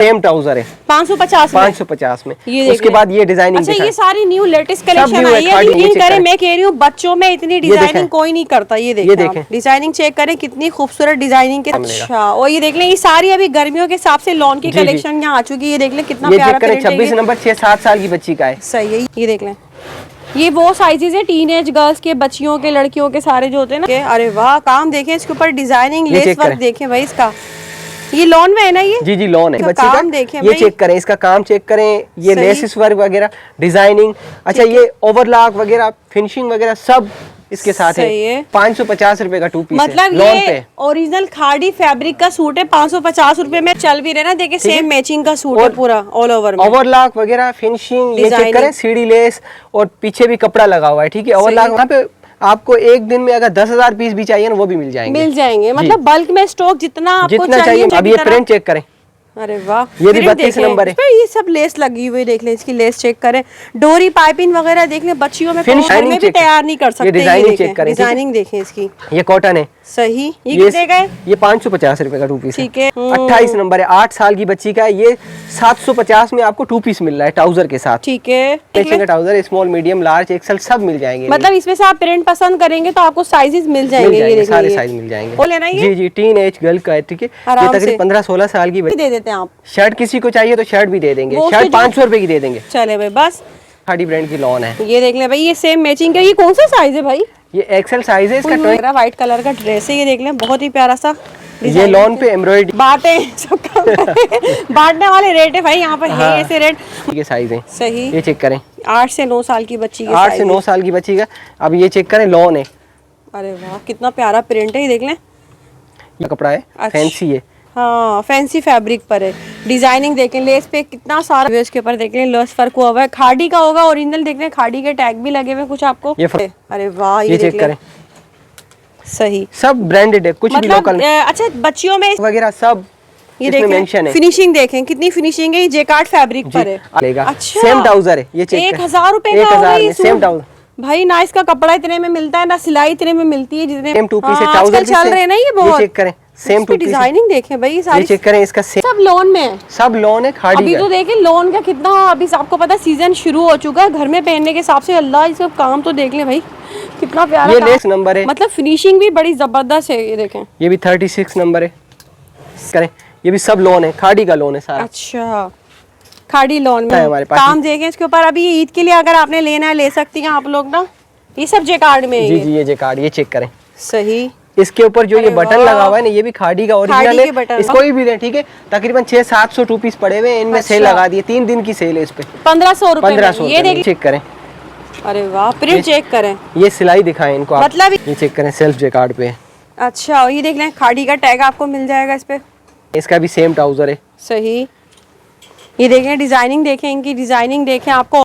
Same trouser है 550 में। उसके बाद ये डिजाइनिंग, अच्छा ये सारी न्यू लेटेस्ट कलेक्शन आई है। यकीन करें मैं कह रही हूँ बच्चों में इतनी डिजाइनिंग कोई नहीं करता। ये देखें डिजाइनिंग चेक करें कितनी खूबसूरत डिजाइनिंग के। अच्छा और ये देख लें ये सारी अभी गर्मियों के हिसाब से लॉन की कलेक्शन यहाँ आ चुकी है। ये देख लें कितना प्यारा प्रिंट है। 26 नंबर 6-7 साल की बच्ची का है। सही है। ये देख लें ये वो साइजेस है टीनेज गर्ल्स के, बच्चियों के, लड़कियों के सारे जो होते हैं ना। अरे वाह काम देखें इसके ऊपर डिजाइनिंग लेस वर्क देखें भाई इसका। ये लॉन में है ना ये? जी लॉन है। बच्चे काम देखें ये चेक करें, इसका काम चेक करें, ये लेसिस वर्क वगैरह डिजाइनिंग। अच्छा ये ओवरलॉक वगैरह फिनिशिंग वगैरह सब इसके साथ है। 550 रुपए का 2 पीस मतलब ये ओरिजिनल खाड़ी फैब्रिक का सूट है। 550 रुपए में चल भी रहे ना। देखिए सेम मैचिंग का सूट है पूरा ऑल ओवर में। ओवरलॉक वगैरह फिनिशिंग ये चेक करें, सीढ़ी लेस और पीछे भी कपड़ा लगा हुआ है। ठीक है ओवरलॉक। वहाँ पे आपको एक दिन में अगर 10,000 पीस भी चाहिए ना वो भी मिल जाएंगे। मतलब बल्क में स्टॉक जितना चाहिए। अब ये प्रिंट चेक करें। अरे वाह ये भी 32 नंबर है। ये सब लेस लगी हुई देख लें, इसकी लेस चेक करें, डोरी पाइपिंग वगैरह देख लें। बच्चियों में घर में भी तैयार नहीं कर सकते। डिजाइनिंग देखें इसकी। ये कॉटन है। सही। ये कितने का है? ये 550 रुपए का 2 पीस। ठीक है। 28 नंबर है, 8 साल की बच्ची का है। ये 750 में आपको 2 पीस मिल रहा है ट्राउजर के साथ। ठीक है। Trouser small medium large XL सब मिल जाएंगे। मतलब इसमें से आप प्रिंट पसंद करेंगे तो आपको साइजेस मिल जाएंगे। सारे साइज मिल जाएंगे। वो लेना है। जी टीन एज गर्ल का है। ठीक है ये तकरीबन 15-16 साल की दे देते हैं आप। शर्ट किसी को चाहिए तो शर्ट भी दे देंगे। शर्ट 500 रुपए की दे देंगे। चले भाई बस। खाड़ी ब्रांड की लॉन है। ये देख ले भाई ये सेम मैचिंग का। ये कौन सा साइज है भाई? ये एक्सेल साइज है इसका। व्हाइट कलर का ड्रेस है। ये देख ले बहुत ही प्यारा सा। ये लॉन पे एम्ब्रॉयडरी बांटने वाले रेट है भाई यहाँ पर। है ऐसे रेट। ये साइज है। सही। ये चेक करें 8 से 9 साल की बच्ची के। 8 से 9 साल की बच्ची का। अब ये चेक करें लॉन है। अरे वाह कितना प्यारा प्रिंट है। ये देख लें ये कपड़ा है। फैंसी है। हाँ फैंसी फैब्रिक पर है। डिजाइनिंग देखें लेस पे कितना सारा इसके ऊपर देख लें लेस वर्क हुआ हुआ है। खाड़ी का होगा ओरिजिनल। देख लें खाड़ी के टैग भी लगे हुए कुछ आपको। अरे वाह ये चेक करें। सही सब ब्रांडेड है कुछ भी लोकल। अच्छा बच्चियों में वगैरह सब ये देखें फिनिशिंग देखें कितनी फिनिशिंग है। ये जेकार्ड फैब्रिक पर है। अच्छा सेम ट्राउजर है। ये चेक 1000 रुपए का होगा ये सेम ट्राउजर भाई। ना इसका कपड़ा इतने में मिलता है ना सिलाई इतने में मिलती है जितने। सेम 2 पीस है। ट्राउजर चल रहे हैं ना ये बहुत। चेक करें सेम 2 पीस। डिजाइनिंग देखें भाई सारी। चेक करें इसका सब लोन में है। सब लोन है खाड़ी। अभी तो देखें लोन का कितना अभी आपको पता सीजन शुरू हो चुका है घर में पहनने के हिसाब से। अल्लाह इसका काम तो देख ले भाई कितना प्यारा। ये लेस नंबर है। मतलब फिनिशिंग भी बड़ी जबरदस्त है। ये देखें ये भी 36 नंबर है। करें ये भी सब लोन है। खाड़ी का लोन है सारा। अच्छा खाड़ी लोन में काम देखें इसके ऊपर। अभी ये ईद के लिए अगर आपने लेना है ले सकती हैं आप लोग ना। ये सब जेकार्ड में है। जी ये जेकार्ड। ये चेक करें। सही। इसके ऊपर जो ये बटन लगा हुआ है ना ये भी खाड़ी का ओरिजिनल है। इसको भी दे ठीक है। तकरीबन 600-700 2 पीस पड़े हुए हैं। इनमें सेल लगा दी है। 3 दिन की सेल है इस पे। 1500 रुपए। 1500 ये देख चेक करें। अरे वाह प्रिंट चेक करें। ये सिलाई दिखाएं इनको आप। मतलब ये चेक करें सेल्फ जेकार्ड पे। अच्छा ये देख लें खाड़ी का टैग आपको मिल जाएगा इस पे। इसका भी सेम ट्राउजर है। सही। ये देखें डिजाइनिंग देखें इनकी डिजाइनिंग देखें आपको।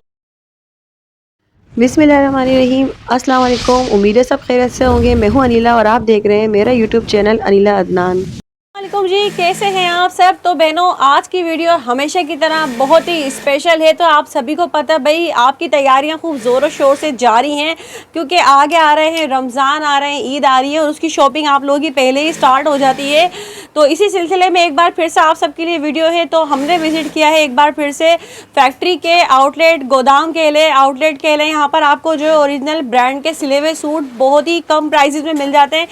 बिस्मिल्लाहिर्रहमानिर्रहीम अस्सलाम वालेकुम। उम्मीद है सब खैरियत से होंगे। मैं हूं अनिला और आप देख रहे हैं मेरा यूट्यूब चैनल अनिला अदनान। वालेकुम जी कैसे हैं आप सब? तो बहनों आज की वीडियो हमेशा की तरह बहुत ही स्पेशल है। तो आप सभी को पता भाई आपकी तैयारियां खूब ज़ोरों शोर से जारी हैं क्योंकि आगे आ रहे हैं रमज़ान आ रहे हैं ईद आ रही है और उसकी शॉपिंग आप लोगों की पहले ही स्टार्ट हो जाती है। तो इसी सिलसिले में एक बार फिर से आप सबके लिए वीडियो है। तो हमने विजिट किया है एक बार फिर से फैक्ट्री के आउटलेट गोदाम के लिए आउटलेट के लिए। यहाँ पर आपको जो ओरिजिनल ब्रांड के सिले हुए सूट बहुत ही कम प्राइसेस में मिल जाते हैं।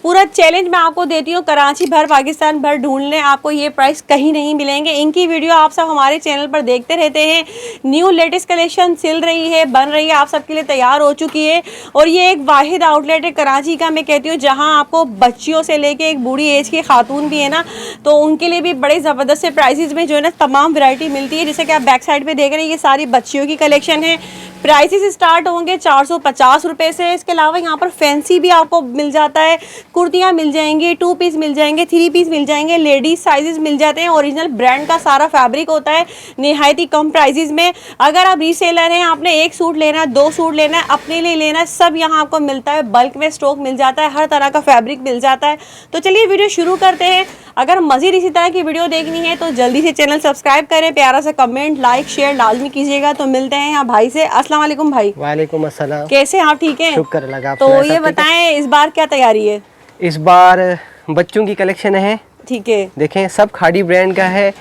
पूरा चैलेंज मैं आपको देती हूँ कराची भर पाकिस्तान भर ढूंढ लें आपको ये प्राइस कहीं नहीं मिलेंगे। इनकी वीडियो आप सब हमारे चैनल पर देखते रहते हैं। न्यू लेटेस्ट कलेक्शन सिल रही है बन रही है आप सबके लिए तैयार हो चुकी है। और ये एक वाहिद आउटलेट है कराची का मैं कहती हूँ जहाँ आपको बच्चियों से लेके एक बूढ़ी एज की खातून भी है ना तो उनके लिए भी बड़े ज़बरदस्त से प्राइसेस में जो है ना तमाम वैरायटी मिलती है। जैसे कि आप बैक साइड पे देख रहे हैं ये सारी बच्चियों की कलेक्शन है। प्राइसेस स्टार्ट होंगे 450 रुपये से। इसके अलावा यहाँ पर फैंसी भी आपको मिल जाता है। कुर्तियाँ मिल जाएंगी 2 पीस मिल जाएंगे 3 पीस मिल जाएंगे। लेडीज साइजेस मिल जाते हैं। ओरिजिनल ब्रांड का सारा फैब्रिक होता है निहायत ही कम प्राइसेस में। अगर आप रीसेलर हैं आपने 1 सूट लेना है 2 सूट लेना है अपने लिए लेना है सब यहाँ आपको मिलता है। बल्क में स्टॉक मिल जाता है। हर तरह का फैब्रिक मिल जाता है। तो चलिए वीडियो शुरू करते हैं। अगर मज़ीद इसी तरह की वीडियो देखनी है तो जल्दी से चैनल सब्सक्राइब करें। प्यारा सा कमेंट लाइक शेयर लाजमी कीजिएगा। तो मिलते हैं यहाँ भाई से। अस्सलाम वालेकुम भाई। वालेकुम अस्सलाम। कैसे आप? ठीक हैं शुक्र लगा। तो ये बताएं इस बार क्या तैयारी है? इस बार बच्चों की कलेक्शन है। ठीक है देखें सब खाड़ी ब्रांड का है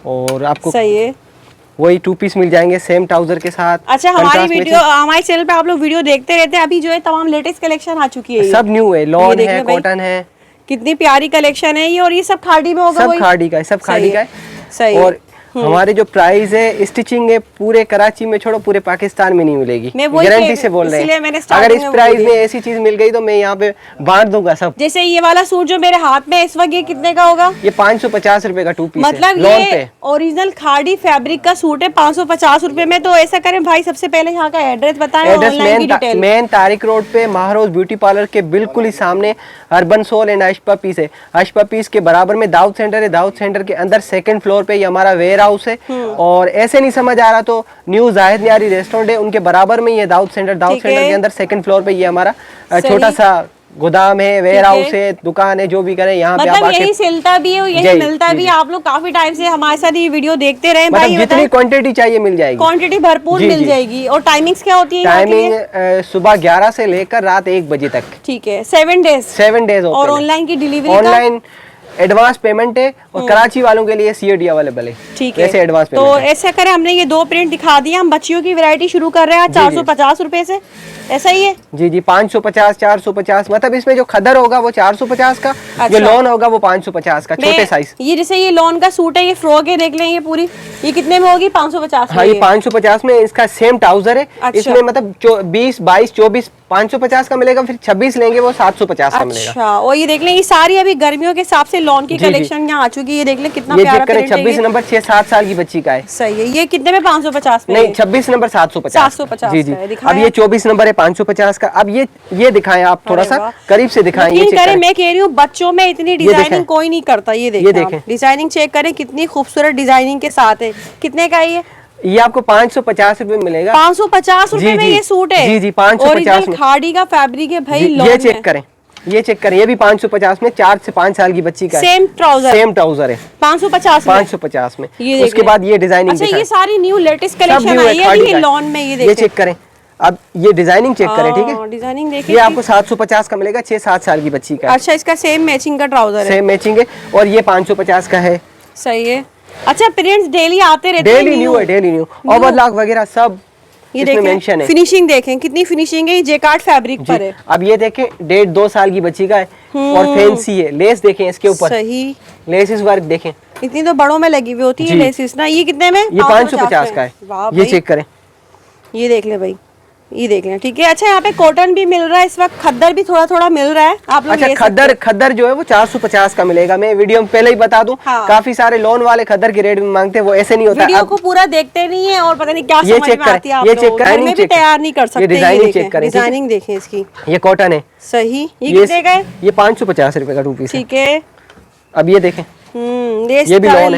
और आपको सही है, वही 2 पीस मिल जाएंगे सेम ट्राउजर के साथ। अच्छा हमारी वीडियो, हमारे चैनल पे आप लोग वीडियो देखते रहते हैं, अभी जो है तमाम लेटेस्ट कलेक्शन आ चुकी है, सब न्यू है, लॉन है, कॉटन है, कितनी प्यारी कलेक्शन है ये। और ये सब खाड़ी में होगा, सब खाड़ी का है, सब खाड़ी का है। सही। और हमारे जो प्राइस है, स्टिचिंग है पूरे कराची में छोड़ो पूरे पाकिस्तान में नहीं मिलेगी, गारंटी से बोल रहे हैं। अगर इस प्राइस में ऐसी चीज मिल गई तो मैं यहाँ पे बांट दूंगा सब। जैसे ये वाला सूट जो मेरे हाथ में इस वक्त, ये कितने का होगा? ये 550 रुपए का 2 पीस मतलब है, ये ओरिजिनल खाड़ी फैब्रिक का सूट है 550 रुपए में। तो ऐसा करें भाई, सबसे पहले यहाँ का एड्रेस बताएं, ऑनलाइन की डिटेल। मेन तारिक रोड पे महारोज ब्यूटी पार्लर के बिल्कुल ही सामने अर्बन सोल एंड अशपा पीस है। अशपा पीस के बराबर में दाऊद सेंटर है, दाऊद सेंटर के अंदर 2nd फ्लोर पे ये हमारा वेयर हाउस है। और ऐसे नहीं समझ आ रहा तो न्यू जाहिद न्यारी रेस्टोरेंट है, उनके बराबर में ये दाऊद सेंटर के अंदर 2nd फ्लोर पे ये हमारा छोटा सा गोदाम है, वेयर हाउस है, दुकान है, जो भी करें यहाँ पे मतलब यही सिलता भी है, यही मिलता भी है। आप लोग काफी टाइम से हमारे साथ ये वीडियो देखते रहे भाई, जितनी क्वांटिटी चाहिए मिल जाएगी, क्वांटिटी भरपूर मिल जाएगी। और टाइमिंग्स क्या होती है? टाइमिंग सुबह 11 से लेकर रात 1 बजे तक। ठीक है, 7 डेज। और ऑनलाइन की डिलीवरी, ऑनलाइन एडवांस पेमेंट है, और कराची वालों के लिए COD अवेलेबल है। ठीक है, ऐसे एडवांस पेमेंट तो ऐसे करें, हमने ये 2 प्रिंट दिखा दिया, हम बच्चियों की वैरायटी शुरू कर रहे हैं 450 रुपए से, ऐसा ही है? जी 550, 450, मतलब इसमें जो खदर होगा वो 450 का, अच्छा। जो लॉन होगा वो 550 का, छोटे साइज। ये जैसे ये लॉन का सूट है, ये फ्रॉक है, देख लें ये पूरी, ये कितने में होगी? 550 में। हाँ, ये 550 में इसका सेम ट्राउजर है। अच्छा। इसमें मतलब 20, 22, 24 550 का मिलेगा, फिर 26 लेंगे वो 750 का मिलेगा। अच्छा, और ये देख लें, ये सारी अभी गर्मियों के हिसाब से लॉन की कलेक्शन यहाँ आ चुकी है। ये देख लें कितना प्यारा प्रिंट है। 26 नंबर 6-7 साल की बच्ची का है। सही है। ये कितने में? 550 में? नहीं, 26 नंबर 750। जी। अब ये 24 नंबर है 550 का। अब ये दिखाएं आप, थोड़ा सा करीब से दिखाएं। ये करें, मैं कह रही हूँ बच्चों में इतनी डिजाइनिंग कोई नहीं करता। ये देखें, डिजाइनिंग चेक करें, कितनी खूबसूरत डिजाइनिंग के साथ है। कितने का है ये आपको 550 रुपए मिलेगा। 550 रुपए में ये सूट है? जी 550 में। खाड़ी का फैब्रिक है भाई। ये चेक करें, ये भी 550 में 4 से 5 साल की बच्ची का सेम ट्राउजर है 550 में। उसके बाद ये डिजाइनिंग, अच्छा ये सारी न्यू लेटेस्ट कलेक्शन आई है ये लॉन में। ये चेक करें, अब ये डिजाइनिंग चेक करें, ठीक है? डिजाइनिंग देखिए, ये आपको 750 का मिलेगा, 6-7 साल की बच्ची का। अच्छा, इसका सेम मैचिंग का ट्राउजर है, सेम मैचिंग है, और ये 550 का है। सही है। अच्छा, प्रिंट्स डेली आते रहते हैं, डेली न्यू है, डेली न्यू, ओवरलॉक वगैरह सब ये देखें, मेंशन है। फिनिशिंग देखें, कितनी फिनिशिंग है, ये जेकार्ड फैब्रिक पर है। अब ये देखें, 1.5-2 साल की बच्ची का है, और फैंसी है। लेस देखें इसके ऊपर, सही लेसिस वर्क देखें, इतनी तो बड़ों में लगी हुई होती है लेसिस ना। ये कितने में? ये 550 का है। ये चेक करें, ये देख ले भाई, ये देख लें, ठीक है। अच्छा, यहाँ पे कॉटन भी मिल रहा है इस वक्त, खद्दर भी थोड़ा थोड़ा मिल रहा है, आप लोग अच्छा, खद्दर जो है वो 450 का मिलेगा। मैं वीडियो में पहले ही बता दूं, काफी सारे लोन वाले खद्दर के रेट में मांगते हैं, वो ऐसे नहीं होता। वीडियो को पूरा देखते नहीं है और पता नहीं क्या समझ में आती है। आप ये चेक करें, घर में भी तैयार नहीं कर सकते। डिजाइनिंग चेक करें, डिजाइनिंग देखें इसकी, ये कॉटन है। सही। ये कितने का है? ये 550 रुपए का 2 पीस, ठीक है। अब ये देखें,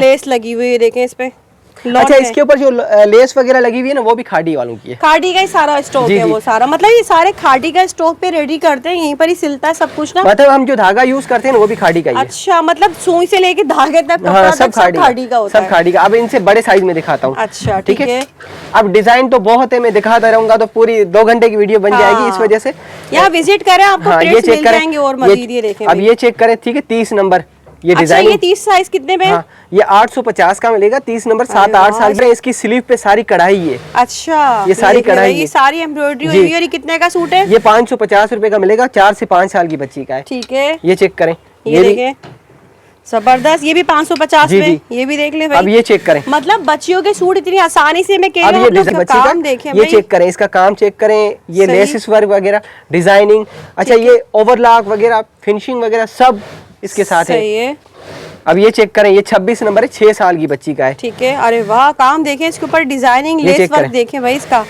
लेस लगी हुई है, देखें इस पे। अच्छा, इसके ऊपर जो लेस वगैरह लगी हुई है ना, वो भी खाड़ी वालों की है। खाड़ी का ही सारा स्टॉक है वो सारा, मतलब ये सारे खाड़ी का स्टॉक पे रेडी करते हैं, यहीं पर ही सिलता है सब कुछ ना। मतलब हम जो धागा यूज करते हैं वो भी खाड़ी का ही है। अच्छा, मतलब सुई से लेके धागे तक कपड़ा तक सब खाड़ी का होता है। सब खाड़ी का। अब इनसे बड़े साइज में दिखाता हूँ। अच्छा, ठीक है। अब डिजाइन तो बहुत है, मैं दिखाता रहूंगा तो पूरी 2 घंटे की वीडियो बन जाएगी, इस वजह से यहाँ विजिट करें, आपको ये चेक करेंगे और मजीद ये देखें। अब ये चेक करें, ठीक है, 30 नंबर ये डिजाइन। ये 30 साइज कितने में? हाँ, ये 850 का मिलेगा, 30 नंबर 7-8 साल में। इसकी स्लीव पे सारी कढ़ाई है। अच्छा, ये सारी कढ़ाई, ये सारी एम्ब्रॉयडरी हुई है। और ये कितने का सूट है? ये 550 रुपए का मिलेगा, 4 से 5 साल की बच्ची का है। ठीक है, ये चेक करें, ये देखें, जबरदस्त। ये भी 550 में, ये भी देख ले भाई। अब ये चेक करें, मतलब बच्चियों के सूट इतनी आसानी से, मैं कह रही हूं, काम देखें, ये चेक करें, इसका काम चेक करें, ये लेसिस वर्क वगैरह, डिजाइनिंग। अच्छा, ये ओवरलॉक वगैरह, फिनिशिंग वगैरह सब इसके साथ है। अब ये चेक करें, ये 26 नंबर है, 6 साल की बच्ची का है। ठीक है। अरे वाह, काम देखें, इसके ऊपर डिजाइनिंग, लेस वर्क देखें भाई इसका।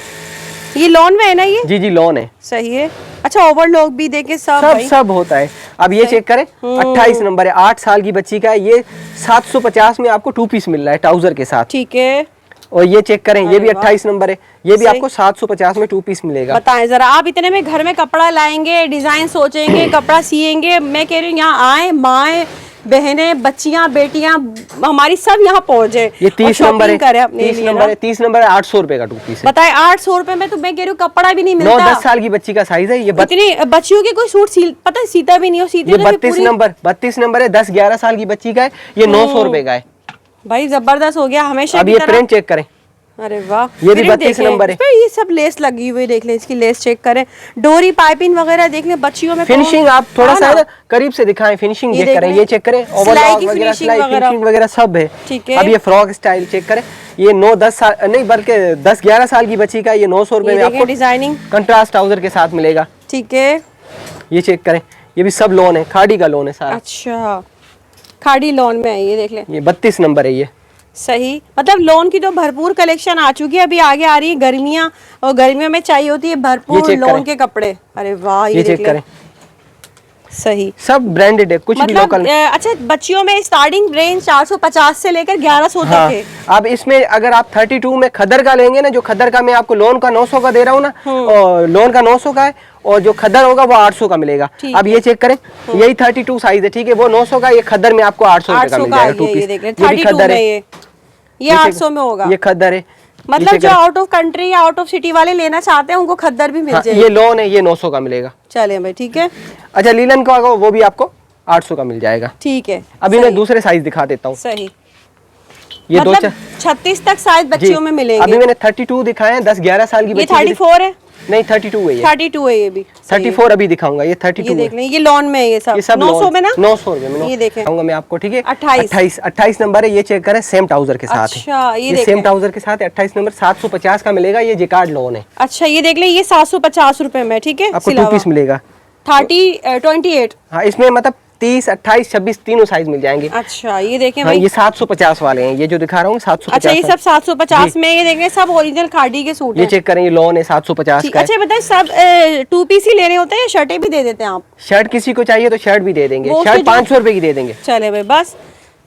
ये लॉन में है ना? ये जी लॉन है। सही है। अच्छा, ओवरलॉक भी देखें, सब होता है। अब ये चेक करें, 28 नंबर है, 8 साल की बच्ची का है। ये 750 में आपको 2 पीस मिल रहा है ट्राउजर के साथ। ठीक है। और ये चेक करें, ये भी 28 नंबर है, ये भी आपको 750 में 2 पीस मिलेगा। बताएं जरा, आप इतने में घर में कपड़ा लाएंगे, डिजाइन सोचेंगे, कपड़ा सिएंगे, मैं कह रही हूँ यहाँ आए, माएँ बहनें, बच्चियां, बेटियां हमारी सब यहाँ पहुंच जाए। ये 30 नंबर है, 30 नंबर है, 800 रुपए का 2 पीस। बताए 800 रुपए में, तो मैं कह रही हूँ कपड़ा भी नहीं मिलता। 9-10 साल की बच्ची का साइज है ये। इतनी बच्चियों के कोई सूट पता है सीता भी नहीं हो, सीते। ये 32 नंबर है, 10-11 साल की बच्ची का है, ये 900 रुपए का है। भाई जबरदस्त हो गया हमेशा अब की ये तरह। प्रिंट चेक करें, अरे वाह, ये भी प्रिंट 32 देखें, नंबर है। इस पे ये सब लेस लगी हुई देख लें, इसकी लेस चेक करें, डोरी पाइपिंग वगैरह देख लें, बच्चियों में फिनिशिंग आप थोड़ा सा है ना करीब से दिखाएं, फिनिशिंग ये चेक करें, देख ये चेक करें, सिलाई ओवरलॉक की वगैरह, finishing सिलाई वगैरह। फिनिशिंग वगैरह सब है। ठीक है। अब ये फ्रॉक स्टाइल चेक करें, ये 9-10 साल नहीं बल्कि 10-11 साल की बच्ची का, ये 900 रुपए ये में देखें आपको डिजाइनिंग। कंट्रास्ट ट्राउजर के साथ मिलेगा। ठीक है, ये चेक करें, ये भी सब लोन है, खाड़ी का लोन है सारा। अच्छा खाड़ी लॉन में है, ये देख लें। ये 32 नंबर है ये। सही, मतलब लॉन की तो भरपूर कलेक्शन आ चुकी है, अभी आगे आ रही है गर्मियां, और गर्मियों में चाहिए होती है भरपूर चेक लॉन करें। के कपड़े। अरे वाह, ये ये चेक देख लें। करें, सही, सब ब्रांडेड है, कुछ भी मतलब लोकल। अच्छा बच्चियों में स्टार्टिंग रेंज 450 से लेकर 1100 हाँ, तक है। अब इसमें अगर आप 32 में खद्दर का लेंगे ना, जो खद्दर का मैं आपको लोन का 900 का दे रहा हूँ ना, और लोन का 900 का है, और जो खद्दर होगा वो 800 का मिलेगा। ठीक अब ये चेक करें, यही 32 साइज है, ठीक है, वो 900 का, ये खद्दर में आपको 800 रुपए का 800 मिल का जाएगा है, टू ये पीस। देख लें, ये भी 32 खद्दर में है, ये 800 में होगा। ये खद्दर है, मतलब जो आउट ऑफ कंट्री या आउट ऑफ सिटी वाले लेना चाहते हैं उनको खद्दर भी मिल जाएगी। ये लोन है, ये 900 का मिलेगा। चले भाई, ठीक है, अच्छा लीलन का होगा वो भी आपको 800 का मिल जाएगा। ठीक है। अभी सही, मैं दूसरे साइज दिखा देता हूँ। सही, ये दो मतलब 36 तक शायद बच्चियों में मिलेंगे। अभी मैंने 32 दिखाए हैं, 10-11 साल की ये बच्ची के लिए। 34 है, नहीं 32 है ये, 32 है ये भी। सही है। 34 अभी दिखाऊंगा, ये ये 32 देख है। लें, ये लॉन में है ये सब, ये सब 900 में ना। 900 रुपए में ये देखें। दिखाऊंगा मैं आपको, ठीक है। 28 नंबर है, ये चेक करें, सेम ट्राउजर के साथ है। अच्छा, ये देख सेम लें। ट्राउजर के साथ है, 28 नंबर 750 का मिलेगा, ये जिकार्ड लोन है, अच्छा ये देख ले, ये 750 रुपए में, ठीक है, आपको 2 सिलावा। पीस मिलेगा। 28। हाँ, इसमें मतलब 30, 28, 26 तीनों साइज मिल जाएंगे। अच्छा ये देखें हाँ, भाई, ये 750 वाले हैं, ये जो दिखा रहा हूँ 750। अच्छा ये सब 750 में, ये देख लें सब ओरिजिनल खादी के सूट ये हैं। चेक करें, ये लोन है 750 ठीक, का है। अच्छा बताए सब 2 पीस ही ले रहे होते हैं या शर्टें भी दे देते हैं आप? शर्ट किसी को चाहिए तो शर्ट भी दे देंगे, वो शर्ट उसके 500 रुपए की दे देंगे। चले भाई, बस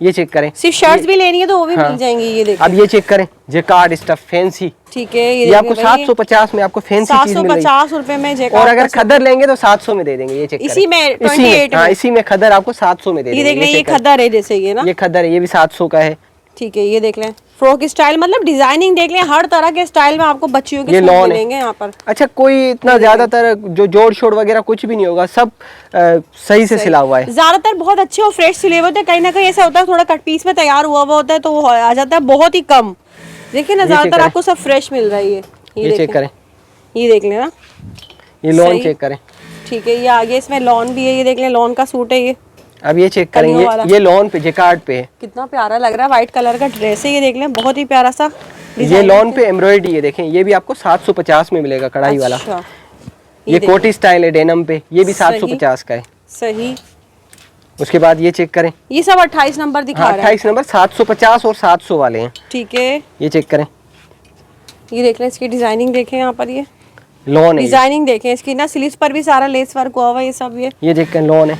ये चेक करें, सिर्फ शर्ट्स भी लेनी है तो वो भी हाँ। मिल जाएंगी। ये देखिए, अब ये चेक करें, जेकार्ड स्टफ फैंसी, ठीक है, ये देखिए आपको भाई, 750 में आपको फैंसी चीज मिल रही है। 750 रुपए में और जैकार्ड अगर का सूट। खद्दर लेंगे तो 700 में दे देंगे। ये चेक करें, इसी में 28 हाँ, में। इसी में खद्दर आपको 700 में दे ये देंगे। देख लें, ये चेक करें, खद्दर है जैसे ये ना, ये खद्दर है, ये भी 700 का है। ठीक है, ये देख लें फ्रॉक स्टाइल, मतलब डिजाइनिंग देख लें, हर तरह के स्टाइल में आपको बच्चियों के ये सूट लॉन है। मिलेंगे यहाँ पर। अच्छा, कोई इतना ज्यादातर जो जोड़ शोड़ वगैरह कुछ भी नहीं होगा, सब सही से सिला हुआ है। ज्यादातर बहुत अच्छे और फ्रेश सिले हुए होते हैं, कहीं ना कहीं ऐसा होता है थोड़ा कट पीस में तैयार हुआ हुआ होता है तो वो आ जाता है बहुत ही कम। देखिए ना, ये ज्यादातर करें। आपको सब फ्रेश मिल रही है। ये चेक देखें। करें, ये देख लेना, ये लॉन सही। चेक करें। ठीक है, ये आगे इसमें लॉन भी है, ये देख लें लॉन का सूट है ये, अब ये चेक करें, कलियों वाला। ये लॉन पे जेकार्ड पे है, ये प्यारा लग रहा है, व्हाइट कलर का ड्रेस है, ये देख लें बहुत ही प्यारा सा डिजाइन लॉन पे एम्ब्रॉयडरी है। देखें, ये भी आपको 750 में मिलेगा, कढ़ाई वाला। अच्छा, ये देखिए। कोटी स्टाइल है डेनम पे, ये भी सही। 750 का है। सही, उसके बाद ये चेक करें, ये सब 28 नंबर दिखा हाँ रहा है। 28 नंबर 750 और 700 वाले हैं। ठीक है, ये चेक करें, ये देख लें, इसकी डिजाइनिंग देखें यहाँ पर, ये लॉन है ये। डिजाइनिंग देखें इसकी ना, स्लीव्स पर भी सारा लेस वर्क हुआ हुआ है, ये सब ये चेक करें, लॉन है।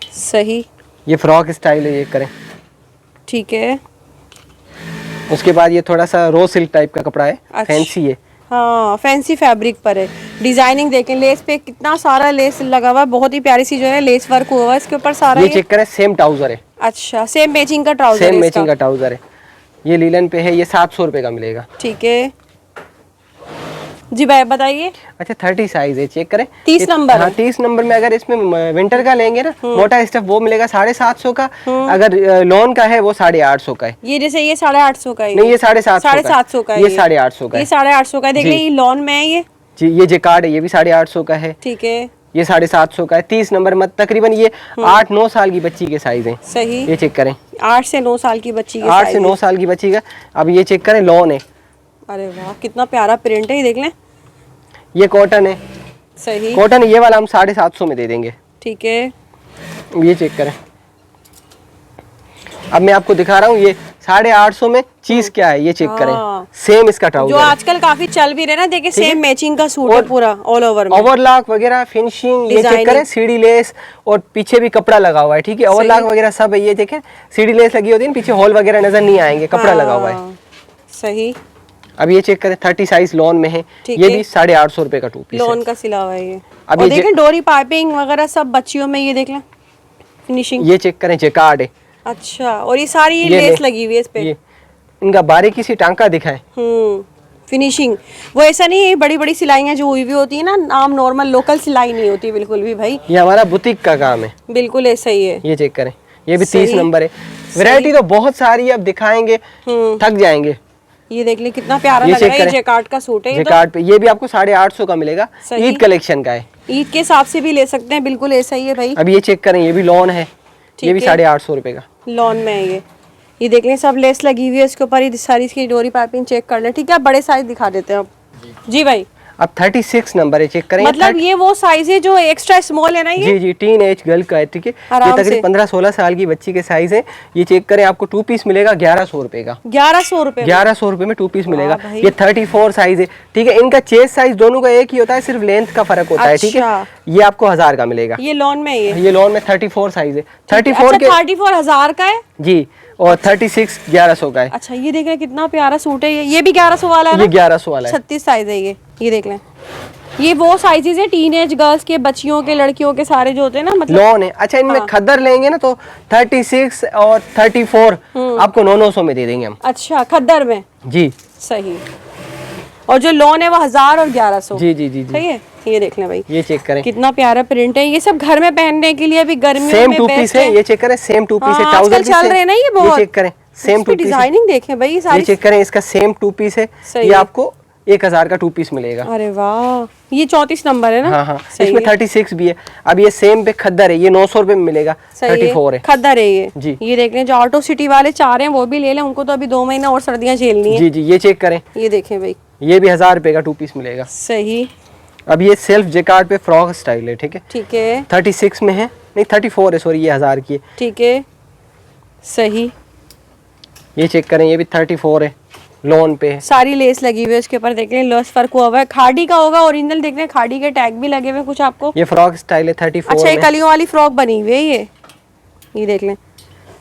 सही, ये फ्रॉक स्टाइल है, ये करें। ठीक है। उसके बाद ये थोड़ा सा रो सिल्क टाइप का कपड़ा है, अच्छा। फैंसी है। हाँ, फैंसी फैब्रिक पर है, डिजाइनिंग देखें, लेस पे कितना सारा लेस लगा हुआ है, बहुत ही प्यारी सी जो है लेस वर्क हुआ हुआ है इसके ऊपर सारा। ये चेक करें, सेम ट्राउजर है, अच्छा, सेम मैचिंग का ट्राउजर सेम है मैचिंग इसका। का ट्राउजर है। ये लीलन पे है, ये 700 रुपए का मिलेगा। ठीक है जी भाई, बताइए। अच्छा 30 साइज है, चेक करें। 30 नंबर हाँ, है। 30 नंबर में अगर इसमें विंटर का लेंगे ना, मोटा स्टफ, वो मिलेगा 750 का। अगर लॉन का है वो 850 का है। ये जैसे ये 850 का है, नहीं, ये 750 750 का है, ये 850 का ये है 850 का है। देख जी। लें, ये लॉन में है ये। जी। ये जेकार्ड है, ये भी 850 का है। ठीक है, ये 750 का है। 30 नंबर में तकरीबन ये 8-9 साल की बच्ची के साइज है। सही, ये चेक करें, 8 से 9 साल की बच्ची के 8 size से 9 है। साल की बच्ची का। अब ये चेक करें, लॉन है, अरे वाह, कितना प्यारा प्रिंट है, ये देख लें। ये कॉटन है। सही, कॉटन ये वाला हम 750 में दे देंगे। ठीक है, ये चेक करें। अब मैं आपको दिखा रहा हूँ, ये 850 में चीज क्या है, ये चेक करें। हाँ। सेम इसका जो ट्राउजर है। आजकल काफी चल भी रहे ना, देखिए ठीक है। सेम मैचिंग का सूट है और पूरा ऑल ओवर में। ओवरलॉक वगैरह फिनिशिंग, ये चेक Designing। करें, सीढ़ी लेस और पीछे भी कपड़ा लगा हुआ है। ठीक है, ओवरलॉक वगैरह सब है। ये देखें, सीढ़ी लेस लगी होती है, पीछे हॉल वगैरह नजर नहीं आएंगे, कपड़ा लगा हुआ है। हाँ, सही, अब ये चेक करें, 30 साइज लॉन में है। ठीक ये है। भी 850 रुपए का 2 पीस है। लॉन का सिला हुआ है ये। अब और ये देखें डोरी पाइपिंग वगैरह सब बच्चियों में, ये देख लें फिनिशिंग। ये चेक करें, जेकार्ड है। अच्छा, और ये सारी ये ये लेस ले। लगी हुई है इस पे। ये इनका बारीकी सी टांका दिखाएं। फिनिशिंग वो ऐसा नहीं है, बड़ी बड़ी सिलाइयाँ जो हुई भी होती है ना, आम नॉर्मल लोकल सिलाई नहीं होती बिल्कुल भी भाई, ये हमारा बुटीक का काम है। बिल्कुल ऐसा ही है। ये चेक करें, ये भी सही। 30 नंबर है। वैरायटी तो बहुत सारी है, अब दिखाएंगे थक जाएंगे। ये देख ले कितना प्यारा ये लग रहा है, चेक ये जेकार्ड का सूट है। ये जेकार्ड पे ये भी आपको 850 का मिलेगा, सही। ईद कलेक्शन का है, ईद के हिसाब से भी ले सकते हैं, बिल्कुल ऐसा ही है भाई। अब ये चेक करें, ये भी लॉन है, ये भी है। 850 रुपए का लॉन में है ये देख लें, सब लेस लगी हुई है इसके ऊपर, ये सारी इसकी डोरी पाइपिंग चेक कर लें। ठीक है, बड़े साइज दिखा देते हैं अब। जी भाई, अब 36 नंबर है, चेक करें। मतलब ये वो साइज है जो एक्स्ट्रा स्मॉल है ना ये? जी जी, टीन एज गर्ल का है, ठीक है। ये आराम तकरीबन से। 15-16 साल की बच्ची के साइज है। ये चेक करें, आपको 2 पीस मिलेगा 1100 रुपए का। 1100 रुपए में? 1100 रुपए में 2 पीस मिलेगा। भाई। ये 34 साइज है, ठीक है। इनका चेस्ट साइज दोनों का एक ही होता है, सिर्फ लेंथ का फर्क होता है, ठीक है। अच्छा। ये आपको 1000 का मिलेगा। ये लॉन में है ये लॉन में 34 साइज है, अच्छा, 34 के 34,000 का है जी, और 36 1100 का है। अच्छा, ये देख लें कितना प्यारा सूट है ये भी 1100 वाला है ना? ये 1100 वाला है। 36 साइज है ये देख लें। ये वो साइजेस है टीनेज गर्ल्स के, बच्चियों के, लड़कियों के सारे जो होते हैं ना, मतलब लॉन है। अच्छा, इनमें खद्दर लेंगे ना तो 36 और 34 आपको 900 में दे देंगे हम। अच्छा, खद्दर में? जी सही। और जो लॉन है वो 1000 और 1100। जी जी जी जी, सही है। ये देख लें भाई, ये चेक करें, कितना प्यारा प्रिंट है। ये सब घर में पहनने के लिए भी गर्मियों सेम में 2 बेस्ट पीस है। ये चेक करें, सेम 2 पीस है, हाँ, ट्राउजर आजकल चल रहे हैं ना ये बहुत। चेक करें, सेम 2 पीस है। डिजाइनिंग देखें भाई, ये ये सारी चेक करें, इसका सेम 2 पीस है। सही ये है। आपको 1000 का 2 पीस मिलेगा। अरे वाह, ये 34 नंबर है ना? हाँ हाँ, सही इसमें है। 36 भी है। अब ये सेम पे खद्दर है, ये 900 रुपए में मिलेगा, सही 34 है। खद्दर है ये जी। ये देख लें, जो ऑटो सिटी वाले चाह रहे हैं वो भी ले लें, उनको तो अभी 2 महीना और सर्दियां झेलनी है। जी जी, ये चेक करें, ये देखें भाई, ये भी 1000 रुपए का 2 पीस मिलेगा। सही। अब ये सेल्फ जेकार्ड पे फ्रॉक स्टाइल है, ठीक है। ठीक है, 36 में है, नहीं 34 है, सॉरी, ये 1000 की है। ठीक है, सही। ये चेक करें, ये भी 34 है, लोन पे है। सारी लेस लगी हुई है उसके ऊपर, देख लें लेस वर्क हुआ हुआ है, खाड़ी का होगा ओरिजिनल। देख लें खाड़ी के टैग भी लगे हुए हैं कुछ आपको। ये फ्रॉक स्टाइल है 34 अच्छा, ये में। कलियों वाली फ्रॉक बनी हुई है ये देख लें।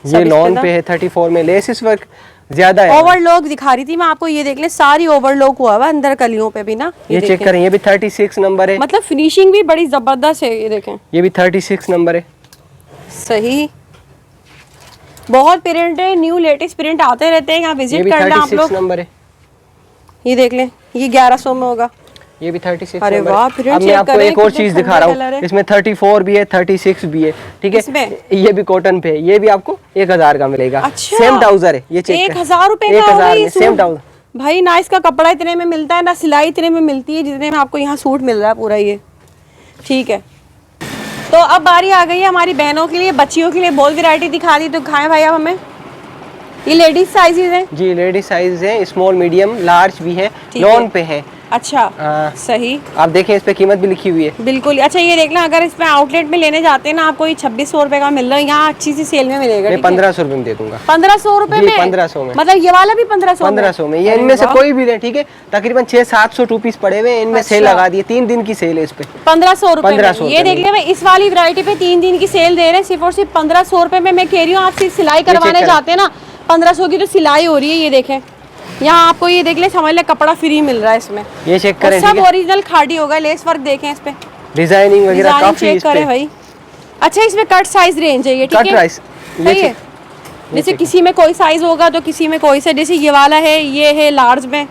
ये लॉन पे है 34 में, लेसिस वर्क ज्यादा है। ओवरलॉक दिखा रही थी मैं आपको, ये देख लें सारी ओवरलॉक हुआ हुआ है अंदर कलियों पे भी ना। ये चेक देखें। करें, ये भी 36 नंबर है। मतलब फिनिशिंग भी बड़ी जबरदस्त है, ये देखें। ये भी 36 नंबर है। सही। बहुत प्रिंट है, न्यू लेटेस्ट प्रिंट आते रहते हैं, यहाँ ये विजिट भी करना आप 36 लोग। नंबर है। ये देख लें, ये 1100 में होगा। ये भी 36 अरे नंबर वाह, है। प्रिंट अब मैं चेक आपको करें, एक और कितने चीज दिखा ठंडे रहा कलर हूँ, है। इसमें 34 भी है, 36 भी है, ठीक है। इसमें? ये भी कॉटन पे है, ये भी आपको 1000 का मिलेगा। अच्छा। सेम ट्राउजर है, ये चेक 1000 रुपए का होगा 1000 ये में सूट? Same trouser. भाई ना इसका कपड़ा इतने में मिलता है, ना सिलाई इतने में मिलती है जितने में आपको यहाँ सूट मिल रहा है पूरा ये। ठीक है, तो अब बारी आ गई है हमारी बहनों के लिए, बच्चियों के लिए। बहुत वैरायटी दिखा दी, तो दिखाएं भाई अब हमें। ये लेडीज साइजेस हैं? जी, लेडीज साइज है, स्मॉल, मीडियम, लार्ज भी है, ठीक लॉन है। पे है। अच्छा, हाँ। सही। आप देखें, इस पे कीमत भी लिखी हुई है। बिल्कुल। अच्छा, ये देख लें, अगर इसमें आउटलेट में लेने जाते हैं ना आपको, ये 2600 रुपए का मिल रहा है, यहाँ अच्छी सी सेल में मिलेगा। मैं 1500 रुपए में दे दूंगा। 1500 रुपए जी, में? 1500 में। मतलब ये वाला भी 1500 में? 1500 में। ये इनमें से कोई भी ले, ठीक है। तकरीबन 600-700 2 पीस पड़े हुए हैं, इनमें सेल अच्छा। लगा दी है, 3 दिन की सेल है इस पे। 1500 रुपए 1500 में। ये देख ले, इस वाली वैरायटी पे 3 दिन की सेल दे रहे हैं, सिर्फ और सिर्फ 1500 रुपए में। मैं कह रही हूँ, आप सिर्फ सिलाई करवाने करें। जाते हैं ना, 1500 की तो सिलाई हो रही है। ये देखें, यहाँ आपको ये देख ले, समझ ले कपड़ा फ्री मिल रहा है इसमें। ये चेक और करें, सब ठीक है। ओरिजिनल खाड़ी होगा, लेस वर्क देखें इस पे, डिजाइनिंग वगैरह डिजाइन काफी चेक इस पे। करें भाई। अच्छा, इसमें कट साइज रेंज है ये, ठीक कट है? प्राइस ये सही है। चेक- जैसे किसी में कोई साइज होगा तो किसी में कोई सा, जैसे ये वाला है, ये है लार्ज में,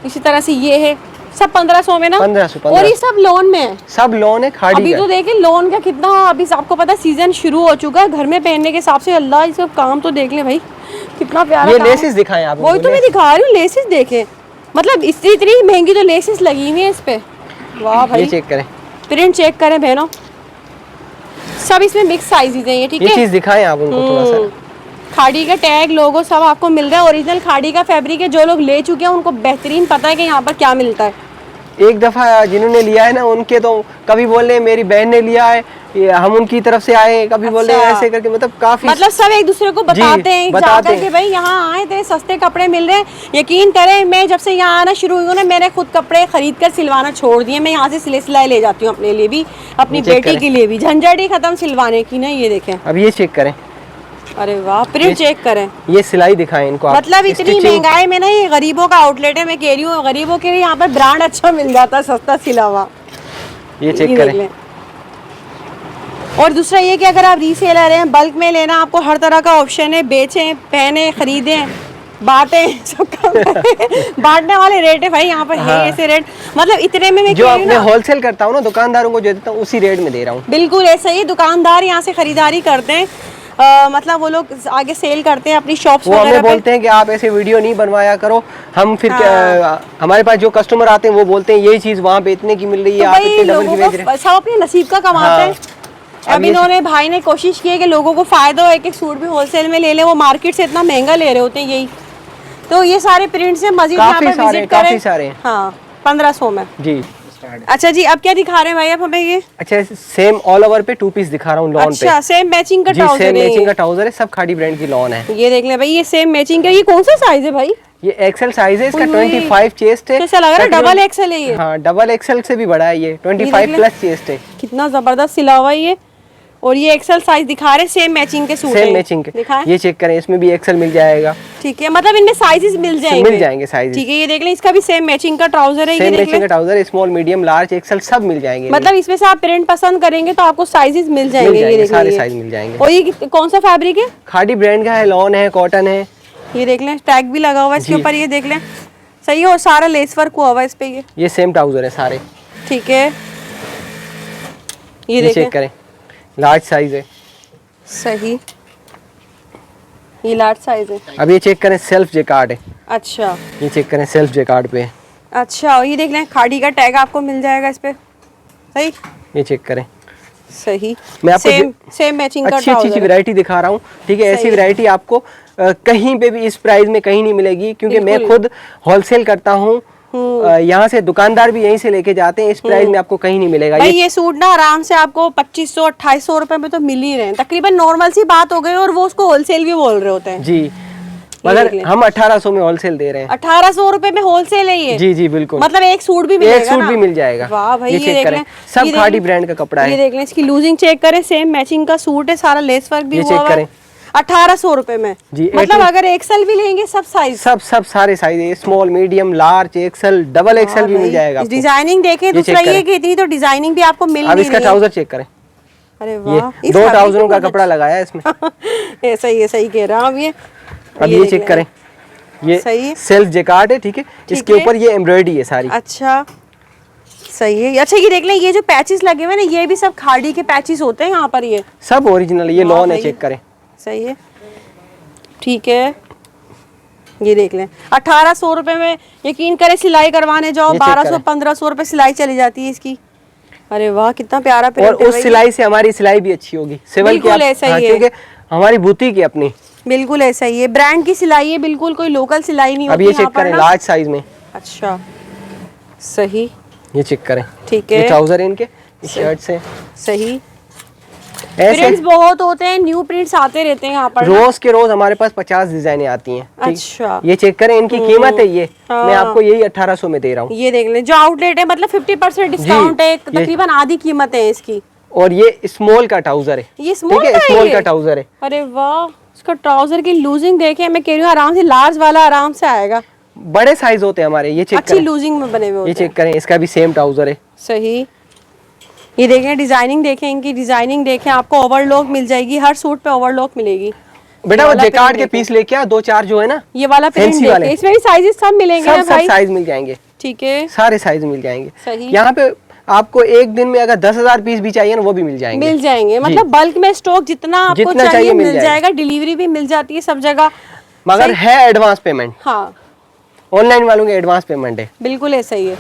इसी तरह से ये है, सब 1500 में ना? 1500 और ये सब लोन में है। सब लोन है, खाड़ी अभी का तो है। देखें लोन का कितना, अभी आपको पता सीजन शुरू हो चुका है, घर में पहनने के हिसाब से। अल्लाह, इसका काम तो देख ले भाई, कितना प्यारा ये काम है। लेसेस दिखाएं आप। वही तो मैं दिखा रही हूँ, लेसेस देखें। मतलब इतनी महंगी तो लेसेस लगी हुई है इस पे। वाह ये भाई, चेक करें, प्रिंट चेक करें बहनों, सब इसमें मिक्स साइजेस हैं ये, ठीक ये है। चीज दिखाएं आप उनको थोड़ा सा। खाड़ी का टैग, लोगो सब आपको मिल रहा है, ओरिजिनल खाड़ी का फैब्रिक है। जो लोग ले चुके हैं उनको बेहतरीन पता है कि यहाँ पर क्या मिलता है। एक दफा जिन्होंने लिया है ना, उनके तो कभी बोल रहे हैं मेरी बहन ने लिया है, ये हम उनकी तरफ से आए, कभी बोल रहे हैं अच्छा। ऐसे करके, मतलब काफी, मतलब सब एक दूसरे को बताते हैं बताते जाकर हैं। कि भाई यहाँ आए थे, सस्ते कपड़े मिल रहे हैं। यकीन करें, मैं जब से यहाँ आना शुरू हुई हूँ ना, मैंने खुद कपड़े खरीद कर सिलवाना छोड़ दिए। मैं यहाँ से सिले सिलाई ले जाती हूँ अपने लिए भी, अपनी चेक बेटी करें। के लिए भी। झंझट ही खत्म सिलवाने की ना। ये देखें, अब ये चेक करें, अरे वाह, प्रिंट चेक करें। ये सिलाई दिखाएं इनको आप। मतलब इतनी Stitching- महंगाई में ना, ये गरीबों का आउटलेट है। मैं कह रही हूँ, गरीबों के लिए यहाँ पर ब्रांड अच्छा मिल जाता है, सस्ता सिला हुआ। ये चेक ये करें। देख लें। और दूसरा ये कि अगर आप रीसेलर हैं, बल्क में लेना, आपको हर तरह का ऑप्शन है। बेचें, पहने, खरीदें, बांटें, सब काम करें। बांटने वाले रेट है भाई यहाँ पर। है ऐसे रेट, मतलब इतने में मैं जो कह रही हूँ अपने ना, होलसेल करता हूँ ना, दुकानदारों को जो देता हूँ उसी रेट में दे रहा हूँ। बिल्कुल ऐसा ही। दुकानदार यहाँ से खरीदारी करते हैं। मतलब वो लोग आगे सेल करते हैं अपनी शॉप्स वो हमें वगैरह पे। बोलते हैं कि आप ऐसे वीडियो नहीं बनवाया करो, हम फिर हमारे पास जो कस्टमर आते हैं वो बोलते हैं यही चीज वहाँ पे इतने की मिल रही है, तो आप भाई इतने डबल की लोगों बेच रहे को हैं। सब अपने नसीब का कमाते हाँ। हैं। अब अब ये- इन्होंने भाई ने कोशिश की है कि लोगों को फायदा हो, एक एक सूट भी होलसेल में ले लें, वो मार्केट से इतना महंगा ले रहे होते हैं यही। तो ये सारे प्रिंट्स हैं, मजीद यहाँ काफी पर सारे विजिट करें। काफी सारे हैं। हाँ 1500 में। जी। अच्छा जी, अब क्या दिखा रहे हैं भाई आप हमें ये? अच्छा, सेम ऑल ओवर पे 2 पीस दिखा रहा हूँ लॉन पे। अच्छा, सेम मैचिंग का जी, ट्राउजर सेम है मैचिंग ये। का ट्राउजर है, सब खाड़ी ब्रांड की लॉन है। ये देख लें भाई, ये सेम मैचिंग का। ये कौन सा साइज है भाई? ये एक्सेल साइज है इसका, उई, उई। 25 चेस्ट है। तो ऐसा लग रहा है तकरीबन- डबल एक्सेल है ये। हाँ, डबल एक्सेल से भी बड़ा है ये, देख 25 ले। प्लस चेस्ट है। कितना जबरदस्त सिला हुआ है ये। और ये एक्सेल साइज दिखा रहे हैं, सेम मैचिंग के सूट सेम हैं। मैचिंग के। दिखाएं। ये चेक करें, इसमें भी एक्सेल मिल जाएगा। ठीक है, मतलब इनमें साइजेस मिल जाएंगे। मिल जाएंगे sizes। ठीक है, ये देख लें, इसका भी सेम मैचिंग का ट्राउजर है। ये सेम देख मैचिंग लें, का trouser, small medium large XL सब मिल जाएंगे। मतलब इसमें से आप प्रिंट पसंद करेंगे तो आपको साइजेस मिल जाएंगे। ये देख सारे लें, साइज मिल जाएंगे। और ये कौन सा फैब्रिक है? खाड़ी ब्रांड का है, लॉन है, कॉटन है। ये देख लें, टैग भी लगा हुआ है इसके जी। ऊपर। ये देख लें, सही है, और सारा लेस वर्क हुआ हुआ है इस पे। ये सेम ट्राउजर है सारे। ठीक है, ये ये देखें, चेक करें, लार्ज साइज है। सही, ये लार्ज साइज है। अब ये चेक करें, सेल्फ जेकार्ड है। अच्छा ये चेक करें, सेल्फ जेकार्ड पे है। अच्छा, और ये देख लें, खाड़ी का टैग आपको मिल जाएगा इस पे। सही, ये चेक करें। सही, मैं आपको सेम मैचिंग का अच्छी अच्छी ट्राउजर है। वैरायटी दिखा रहा हूँ, ठीक है। ऐसी सही। वैरायटी आपको कहीं पे भी इस प्राइस में कहीं नहीं मिलेगी, क्योंकि मैं बिल्कुल। खुद होलसेल करता हूँ। यहाँ से दुकानदार भी यहीं से लेके जाते हैं, इस प्राइस में आपको कहीं नहीं मिलेगा। भाई ये सूट ना आराम से आपको 2500-2800 रुपए में तो मिल ही रहे हैं, तकरीबन नॉर्मल सी बात हो गई। और वो उसको होलसेल भी बोल रहे होते हैं। जी, देख मगर लें। हम 1800 में होलसेल दे रहे हैं। 1800 रुपए में होलसेल है ये? जी जी बिल्कुल, मतलब एक सूट भी मिलेगा एक सूट ना? भी मिल जाएगा। वाह भाई, ये ये चेक देख करें, लें, सब ये देख खाड़ी लें। ब्रांड का कपड़ा ये है। देख लें, इसकी लूजिंग चेक करें, सेम मैचिंग का सूट है, सारा लेस वर्क भी ये हुआ चेक हुआ है। करें। 1800 रुपए में जी, मतलब 18 अगर एक्सेल भी लेंगे सब साइज। सब सारे साइज है, small medium large XL double XL भी मिल जाएगा आपको। डिजाइनिंग देखें, ये दूसरा चेक ये करें। कि इतनी तो डिजाइनिंग भी आपको मिल अब नहीं इसका रही है। ट्राउजर चेक करें, अरे ये वाह, इस 2 फैब्रिक ट्राउजरों का बहुत कपड़ा लगाया है इसमें। ऐसा ही है, सही कह रहा हूँ। अब अब ये देख चेक लें। करें, ये सही है। सेल्फ जेकार्ड है, ठीक है। इसके है। ऊपर ये एम्ब्रॉयडरी है सारी। अच्छा, सही है। अच्छा, ये देख लें, ये जो पैचेस लगे हुए हैं ना, ये भी सब खाड़ी के पैचेस होते हैं यहाँ पर। ये सब ओरिजिनल है, ये वाह लॉन है, भाई। चेक करें। सही है, ठीक है। ये देख लें, 1800 रुपए में यकीन करें सिलाई करवाने जाओ, ये चेक 1200-1500 रुपए सिलाई चली जाती है इसकी। अरे वाह, कितना प्यारा और प्रिंट है उस भाई। सिलाई से हमारी सिलाई भी अच्छी होगी, सिविल की। बिल्कुल ऐसा ही है। क्योंकि हमारी बुटीक है अपनी। बिल्कुल ऐसा ही है, ब्रांड की सिलाई है, बिल्कुल कोई लोकल सिलाई नहीं अब होती ये यहाँ चेक पर करें, ना। लार्ज साइज में। अच्छा, सही, ये चेक करें, ठीक ये है, ट्राउजर है इनके, इस शर्ट से सही। ऐसे प्रिंट्स बहुत होते हैं, न्यू प्रिंट्स आते रहते हैं यहाँ पर ना। रोज के रोज हमारे पास 50 डिजाइनें आती हैं, ठीक? अच्छा, ये चेक करें, इनकी कीमत है ये, हाँ। मैं आपको यही 1800 में दे रहा हूँ। ये देख लें, जो आउटलेट है मतलब 50% डिस्काउंट है, तकरीबन आधी कीमत है इसकी। और ये स्मॉल का ट्राउजर है, ये स्मॉल ठीक है, का है स्मॉल ये? का ट्राउजर है। अरे वाह, इसका ट्राउजर की लूजिंग देखें, मैं कह रही हूँ आराम से लार्ज वाला आराम से आएगा। बड़े साइज होते हैं हमारे, ये चेक अच्छी करें, लूजिंग में बने हुए ये होते हैं। चेक करें, इसका भी सेम ट्राउजर है। सही, ये देखें, डिजाइनिंग देखें, इनकी डिजाइनिंग देखें, आपको ओवरलॉक मिल जाएगी, हर सूट पे ओवरलॉक मिलेगी। बेटा ये वो वाला जेकार्ड print के देखें। पीस लेके आ, 2-4 जो है ना, ये वाला प्रिंट फैंसी वाले। देखें, इसमें भी साइजेस सब मिलेंगे ना सब भाई? साइज मिल जाएंगे, ठीक है, सारे साइज मिल जाएंगे। सही। यहाँ पे आपको एक दिन में अगर 10,000 पीस भी चाहिए ना, वो भी मिल जाएंगे। मिल जाएंगे, मतलब बल्क में स्टॉक जितना आपको जितना चाहिए मिल मिल जाएगा। डिलीवरी भी मिल जाती है सब जगह। मगर सही। है एडवांस पेमेंट, हाँ, ऑनलाइन वालों के एडवांस पेमेंट है। बिल्कुल ऐसा ही है।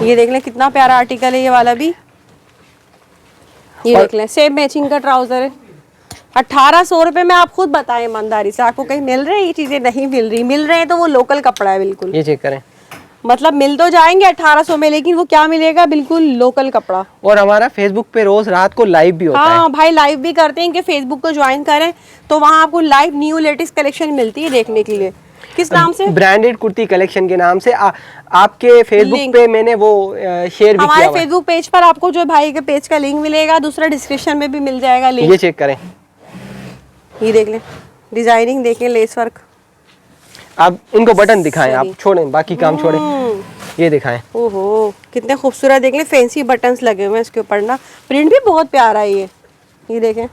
ये देख लें, कितना प्यारा आर्टिकल है ये वाला भी। ये और- देख लें, सेम मैचिंग का ट्राउजर है। 1800 रुपए में आप खुद बताएं ईमानदारी से, आपको कहीं मिल रहे हैं ये चीजें? नहीं मिल रही, मिल रहे हैं तो वो लोकल कपड़ा है बिल्कुल। ये चेक करें, मतलब मिल तो जाएंगे 1800 में, लेकिन वो क्या मिलेगा? बिल्कुल लोकल कपड़ा। और हमारा फेसबुक पे रोज रात को लाइव भी होता है। हाँ भाई, लाइव भी करते हैं कि फेसबुक को ज्वाइन करें तो वहाँ आपको लाइव न्यू लेटेस्ट कलेक्शन मिलती है देखने के लिए। किस नाम से? ब्रांडेड कुर्ती कलेक्शन के नाम से। आपके फेसबुक लिंक। पे मैंने वो शेयर भी हमारे किया हुआ है। फेसबुक पेज पर आपको जो भाई के पेज का लिंक मिलेगा, दूसरा डिस्क्रिप्शन में भी मिल जाएगा लिंक। ये चेक करें, ये देख लें, डिजाइनिंग देखें, लेस वर्क। आप इनको बटन दिखाएं, सही। आप छोड़ें, बाकी काम छोड़ें, ये दिखाएं। ओहो, कितने खूबसूरत, देख लें, फैंसी बटन्स लगे हुए हैं इसके ऊपर ना। प्रिंट भी बहुत प्यारा है ये देखें,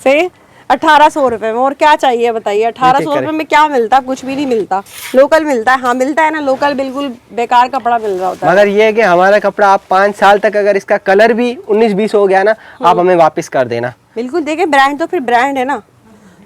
सही। 1800 रुपए में। और क्या चाहिए बताइए, 1800 रुपए में क्या मिलता? कुछ भी नहीं मिलता। लोकल मिलता है, हाँ मिलता है ना लोकल, बिल्कुल बेकार कपड़ा मिल रहा होता है। मगर ये है कि हमारा कपड़ा आप 5 साल तक अगर इसका कलर भी 19-20 हो गया ना, आप हमें वापस कर देना। बिल्कुल, देखे ब्रांड तो फिर ब्रांड है ना।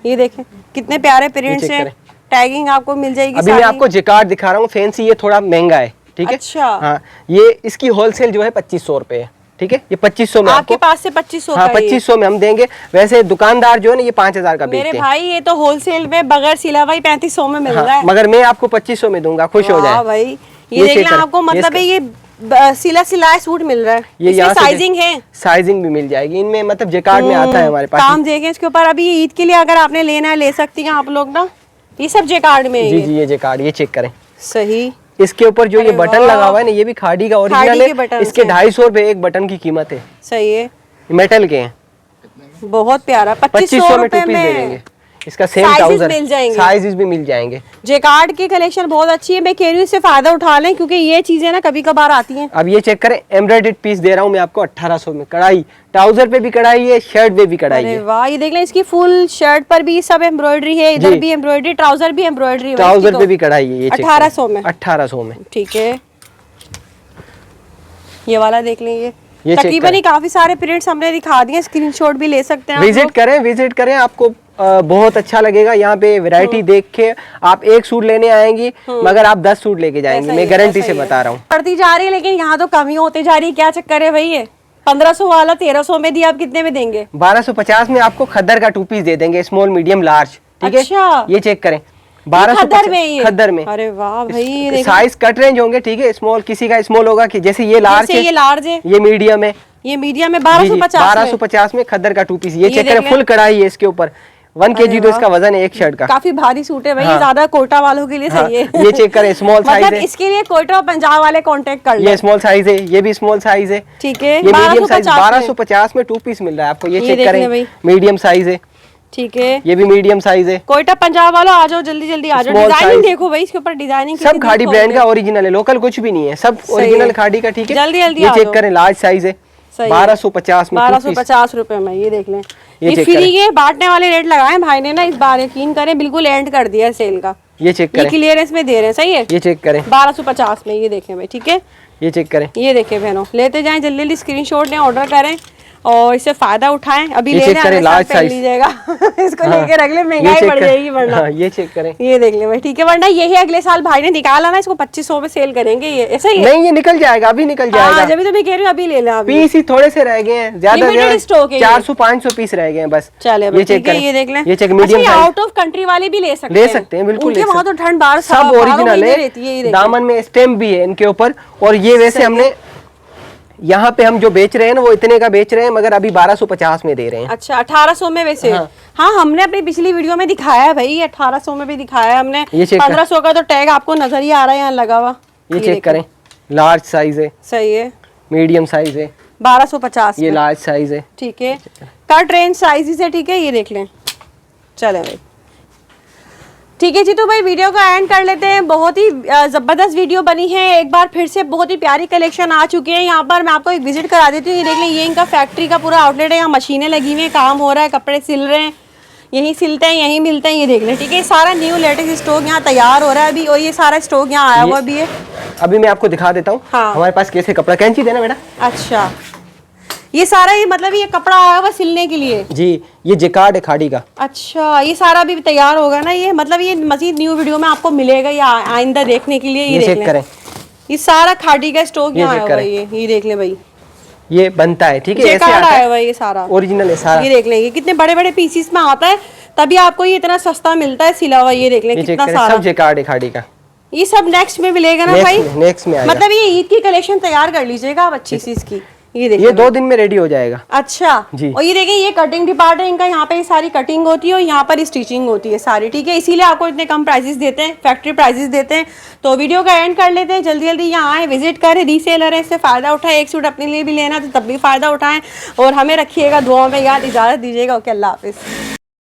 ये देखें कितने प्यारे प्रिंट्स हैं, टैगिंग आपको मिल जाएगी। अभी मैं आपको जिकार्ड दिखा रहा हूँ, फैंसी, ये थोड़ा महंगा है, ठीक है। अच्छा। हाँ, ये इसकी होलसेल जो है 2500 रुपए है, ठीक है। ये 2500 में आपके पास से 2500 हाँ, का ये? 2500 में हम देंगे। वैसे दुकानदार जो है ना, ये 5000 का मेरे बेचते हैं। भाई ये तो होलसेल में बगैर सिला हुआ ही 3500 में मिल रहा है। मगर मैं आपको 2500 में दूंगा, खुश हो वाह जाए। भाई, ये ये check देखना करें, आपको, मतलब है ये सिला सिलाया सूट मिल रहा है। ये इसमें यहाँ से साइजिंग है, साइजिंग भी मिल जाएगी इनमें, मतलब जिकार्ड में आता है हमारे पास। काम देखें इसके ऊपर। अभी ये ईद के लिए अगर आपने लेना है ले सकती हैं आप लोग ना, ये सब जेकार्ड में है। जी जी, ये जिकार्ड, ये चेक करें। सही। इसके ऊपर जो ये बटन लगा हुआ है ना, ये भी खाड़ी का खाड़ी ओरिजिनल के है। बटन इसके से। 250 रुपए एक बटन की कीमत है, सही है, मेटल के हैं। बहुत प्यारा। 2500 में 2 रुपए पीस दे देंगे। इसका सेम Sizes ट्राउजर मिल जाएंगे। साइजेस भी मिल जाएंगे। जेकार्ड की कलेक्शन बहुत अच्छी है, मैं कह रही हूँ इससे फायदा उठा लें, क्योंकि ये चीजें ना कभी कभार आती हैं। अब ये चेक करें, एम्ब्रॉयडर्ड पीस दे रहा हूँ मैं आपको 1800 में। कढ़ाई, ट्राउजर पे भी कढ़ाई है, शर्ट पे भी कढ़ाई अरे है। वाह, ये देख लें, इसकी फुल शर्ट पर भी सब एम्ब्रॉयडरी है, इधर जी। भी एम्ब्रॉयडरी, ट्राउजर भी एम्ब्रॉयडरी, ट्राउजर पे भी कढ़ाई है। ये check करें। 1800 में। 1800 में, ठीक है। ये वाला देख लें, ये check तकरीबन ही काफी सारे प्रिंट्स हमने दिखा दिए, स्क्रीनशॉट भी ले सकते हैं आप विजिट लोग। करें, विजिट करें, आपको बहुत अच्छा लगेगा। यहाँ पे वैरायटी देख के आप एक सूट लेने आएंगी, मगर आप 10 सूट लेके जाएंगी, ऐसा ही मैं है, गारंटी ऐसा से ही है। बता रहा हूँ। बढ़ती जा रही है, लेकिन यहाँ तो कमी होती जा रही है। क्या चक्कर है भाई? ये 1500 वाला 1300 में दिया, आप कितने में देंगे? 1250 में आपको खद्दर का 2 पीस दे देंगे, स्मॉल मीडियम लार्ज, ठीक है। अच्छा। ये चेक करें, खद्दर में ये? खद्दर में। अरे वाह भाई, ये देखो। साइज कट रेंज होंगे, ठीक है। स्मॉल, किसी का स्मॉल होगा कि जैसे ये लार्ज जैसे ये लार्ज है, ये मीडियम है, ये मीडियम में 1250 में। 1250 में खद्दर का 2 पीस। ये चेक देख करें, लें। फुल कढ़ाई है इसके ऊपर। 1 kg तो वाह। इसका वजन है एक शर्ट का। काफी भारी सूट है भाई, हाँ। ज्यादा कोटा वालों के लिए हाँ, सही है। ये चेक करें, स्मॉल साइज मतलब है। इसके लिए कोटा और पंजाब वाले कांटेक्ट कर ये लो। स्मॉल साइज है, ये भी स्मॉल साइज है, ठीक है, ये मीडियम साइज 1250 में। 1250 में 2 पीस मिल रहा है आपको। ये ये चेक देख करें, लें भाई। मीडियम साइज है, ठीक है। ये भी मीडियम साइज है। कोटा पंजाब वालों आ जाओ, जल्दी जल्दी आ जाओ। Small designing size। देखो भाई, इसके ऊपर डिजाइनिंग सब खाड़ी ब्रांड का ओरिजिनल है, लोकल कुछ भी नहीं है, सब सही ओरिजिनल है। खाड़ी का, ठीक है। जल्दी जल्दी ये आ चेक जाओ। करें, लार्ज साइज है, सही है। 1250 में 2 पीस। 1250 रुपए में, ये देख लें। ये ये check फ्री करें। के बांटने वाले रेट लगाए भाई ने ना इस बार, यकीन करें बिल्कुल एंड कर दिया है सेल का। ये चेक ये करें, क्लियरेंस में दे रहे हैं, सही है। ये चेक करें, 1250 में, ये देखें भाई, ठीक है। ये चेक करें। ये देखें बहनों, लेते जाएं, जल्दी जल्दी स्क्रीनशॉट लें, ऑर्डर करें और इससे फायदा उठाएं। अभी ये ले check लें, करें, अगले साल large पहन size। लीजिएगा। इसको हाँ, लेके रख ले, ये महंगाई check बढ़ करें। जाएगी वरना। हाँ, ये चेक करें। ये देख ले भाई, ठीक है, वरना यही अगले साल भाई ने निकाला ना, इसको 2500 में सेल करेंगे, ये ऐसा ही है। नहीं, ये निकल जाएगा, अभी निकल हाँ, जाएगा। जब तो मैं कह रही हूँ अभी ले लें अभी। पीस ही थोड़े से रह गए हैं, ज्यादा Limited stock है ये। 400-500 पीस रह गए हैं बस। चले ये भाई, चेक ठीक है, करें, ये देख लें। ये चेक अच्छा, मीडियम ये साइज आउट ऑफ कंट्री वाले भी ले सकते हैं, बिल्कुल उनके ले वहाँ तो सकते ठंड बाहर सब ओरिजिनल है। रहती है, ये देख लें। दामन में स्टैम्प भी है इनके ऊपर। और ये वैसे सही हमने यहाँ पे हम जो बेच रहे हैं ना, वो इतने का बेच रहे हैं, मगर अभी 1250 में दे रहे हैं। अच्छा, 1800 में वैसे। हाँ। हाँ, हमने अपनी पिछली वीडियो में दिखाया है भाई, 1800 में भी दिखाया है हमने। ये check कर। 1500 का तो टैग आपको नजर ही आ रहा है यहाँ लगा हुआ। ये चेक देखें। करें, लार्ज साइज है, सही है, मीडियम साइज है, 1250 ये में। लार्ज साइज है। ठीक है, कट रेंज साइज से, ठीक है, ये देख लें। चले भाई, ठीक है जी, तो भाई वीडियो का एंड कर लेते हैं। बहुत ही ज़बरदस्त वीडियो बनी है, एक बार फिर से बहुत ही प्यारी कलेक्शन आ चुकी है। यहाँ पर मैं आपको एक विजिट करा देती हूँ। ये देख लें, ये इनका फैक्ट्री का पूरा आउटलेट है, यहाँ मशीनें लगी हुई हैं, काम हो रहा है, कपड़े सिल रहे हैं, यहीं सिलते हैं, यहीं मिलते हैं। ये देख लें, ठीक है, सारा न्यू लेटेस्ट स्टॉक यहाँ तैयार हो रहा है अभी, और ये सारा स्टॉक यहाँ आया हुआ भी है। अभी मैं आपको दिखा देता हूँ हाँ। हमारे पास कैसे कपड़ा। कैंची देना बेटा। अच्छा, ये सारा ये मतलब ये कपड़ा आया हुआ सिलने के लिए। जी, ये जिकार्ड है खाड़ी का। अच्छा, ये सारा भी तैयार होगा ना, ये मतलब ये मजीद न्यू वीडियो में आपको मिलेगा या आइंदा देखने के लिए। ये देख चेक लें, करें, ये सारा खाड़ी का स्टॉक यहाँ आया check हुआ है। करें। ये देख लें भाई, ये बनता है, ठीक है, ऐसे जेकार्ड आता आया है, हुआ है ये सारा, ओरिजिनल है सारा। ये देख लें, ये कितने बड़े बड़े पीसीस में आता है, तभी आपको ये इतना सस्ता मिलता है सिला हुआ। ये देख लें ये चेक कितना करें, सारा। सब जिकार्ड है खाड़ी का। ये सब नेक्स्ट में मिलेगा ना भाई, नेक्स्ट में आएगा। मतलब ये ईद की कलेक्शन तैयार कर लीजिएगा आप अच्छी सी इसकी। ये देखिए, ये 2 दिन में रेडी हो जाएगा। अच्छा जी। और ये देखिए, ये कटिंग डिपार्टमेंट इनका, यहाँ पे सारी कटिंग होती है और यहाँ पर स्टिचिंग होती है सारी, ठीक है, इसीलिए आपको इतने कम प्राइसेस देते हैं, फैक्ट्री प्राइसेस देते हैं। तो वीडियो का एंड कर लेते हैं, जल्दी जल्दी यहाँ आए, विजिट करें, रीसेलर है, इससे फायदा उठाए। एक सूट अपने लिए भी लेना तो तब भी फायदा उठाएं, और हमें रखिएगा दुआओं में याद। इजाजत दीजिएगा, ओके, अल्लाह हाफिज।